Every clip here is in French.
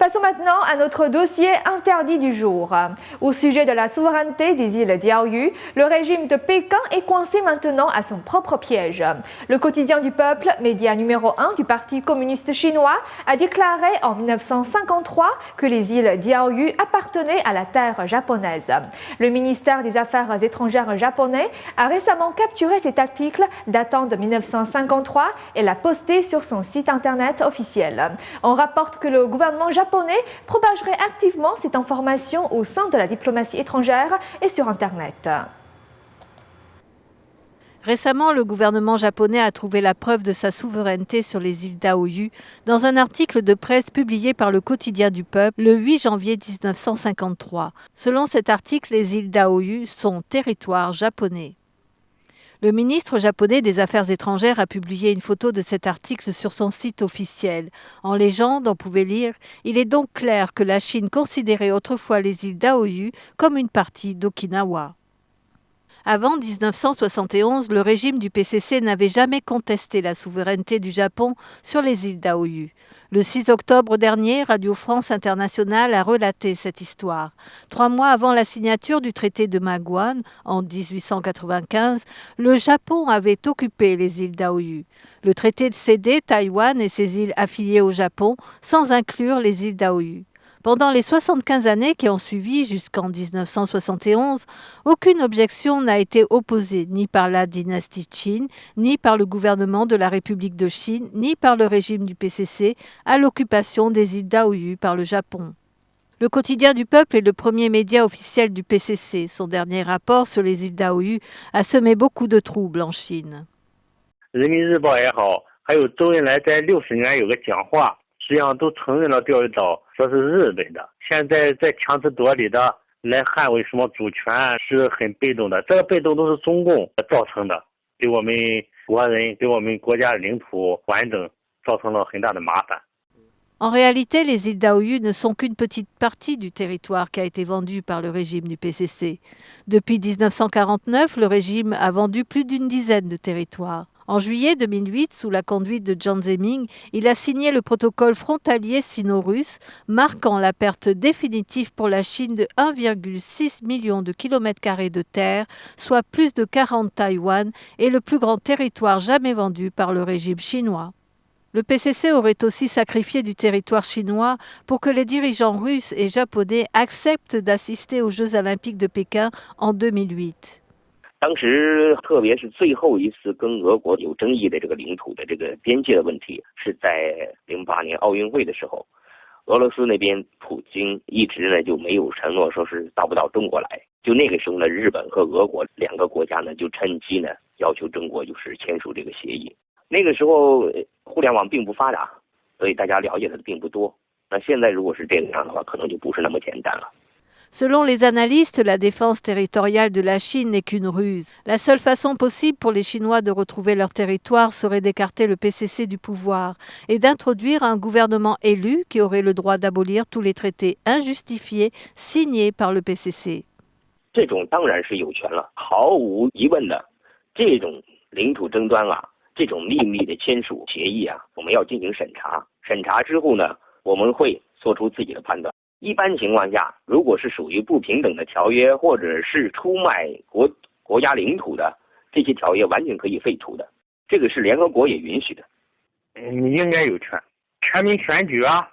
Passons maintenant à notre dossier interdit du jour. Au sujet de la souveraineté des îles Diaoyu, le régime de Pékin est coincé maintenant à son propre piège. Le quotidien du peuple, média numéro 1 du Parti communiste chinois, a déclaré en 1953 que les îles Diaoyu appartenaient à la terre japonaise. Le ministère des Affaires étrangères japonais a récemment capturé cet article datant de 1953 et l'a posté sur son site internet officiel. On rapporte que le gouvernement japonais propagerait activement cette information au sein de la diplomatie étrangère et sur Internet. Récemment, le gouvernement japonais a trouvé la preuve de sa souveraineté sur les îles Diaoyu dans un article de presse publié par le quotidien du peuple le 8 janvier 1953. Selon cet article, les îles Diaoyu sont territoire japonais. Le ministre japonais des Affaires étrangères a publié une photo de cet article sur son site officiel. En légende, on pouvait lire « Il est donc clair que la Chine considérait autrefois les îles Diaoyu comme une partie d'Okinawa ». Avant 1971, le régime du PCC n'avait jamais contesté la souveraineté du Japon sur les îles Diaoyu. Le 6 octobre dernier, Radio France Internationale a relaté cette histoire. 3 mois avant la signature du traité de Maguan, en 1895, le Japon avait occupé les îles Diaoyu. Le traité cédait Taïwan et ses îles affiliées au Japon, sans inclure les îles Diaoyu. Pendant les 75 années qui ont suivi jusqu'en 1971, aucune objection n'a été opposée ni par la dynastie Qin, ni par le gouvernement de la République de Chine, ni par le régime du PCC à l'occupation des îles Diaoyu par le Japon. Le quotidien du peuple est le premier média officiel du PCC. Son dernier rapport sur les îles Diaoyu a semé beaucoup de troubles en Chine. 实际上都承认了钓鱼岛说是日本的，现在在强词夺理的来捍卫什么主权是很被动的，这个被动都是中共造成的，给我们国人给我们国家领土完整造成了很大的麻烦。 En réalité, les îles Diaoyu ne sont qu'une petite partie du territoire qui a été vendu par le régime du PCC. Depuis 1949, le régime a vendu plus d'une dizaine de territoires. En juillet 2008, sous la conduite de Jiang Zemin, il a signé le protocole frontalier sino-russe, marquant la perte définitive pour la Chine de 1,6 million de kilomètres carrés de terre, soit plus de 40 Taïwan, et le plus grand territoire jamais vendu par le régime chinois. Le PCC aurait aussi sacrifié du territoire chinois pour que les dirigeants russes et japonais acceptent d'assister aux Jeux olympiques de Pékin en 2008. 当时，特别是最后一次跟俄国有争议的这个领土的这个边界的问题，是在08年奥运会的时候，俄罗斯那边普京一直呢就没有承诺说是到不到中国来。就那个时候呢，日本和俄国两个国家呢就趁机呢要求中国就是签署这个协议。那个时候互联网并不发达，所以大家了解的并不多。那现在如果是这样的话，可能就不是那么简单了。 Selon les analystes, la défense territoriale de la Chine n'est qu'une ruse. La seule façon possible pour les Chinois de retrouver leur territoire serait d'écarter le PCC du pouvoir et d'introduire un gouvernement élu qui aurait le droit d'abolir tous les traités injustifiés signés par le PCC. 这种当然是有权了，毫无疑问的，这种领土争端啊，这种秘密的签署协议啊，我们要进行审查。审查之后呢，我们会做出自己的判断。 一般情况下，如果是属于不平等的条约，或者是出卖国家领土的，这些条约完全可以废除的。这个是联合国也允许的。你应该有权，全民选举啊，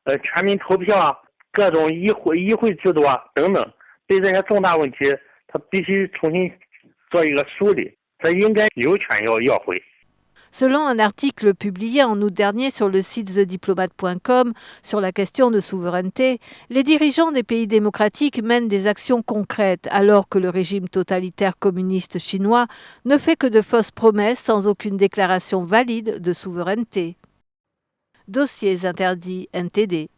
全民投票啊，各种议会制度啊等等，对这些重大问题，他必须重新做一个梳理，他应该有权要回。 Selon un article publié en août dernier sur le site thediplomate.com sur la question de souveraineté, les dirigeants des pays démocratiques mènent des actions concrètes alors que le régime totalitaire communiste chinois ne fait que de fausses promesses sans aucune déclaration valide de souveraineté. Dossiers interdits NTD.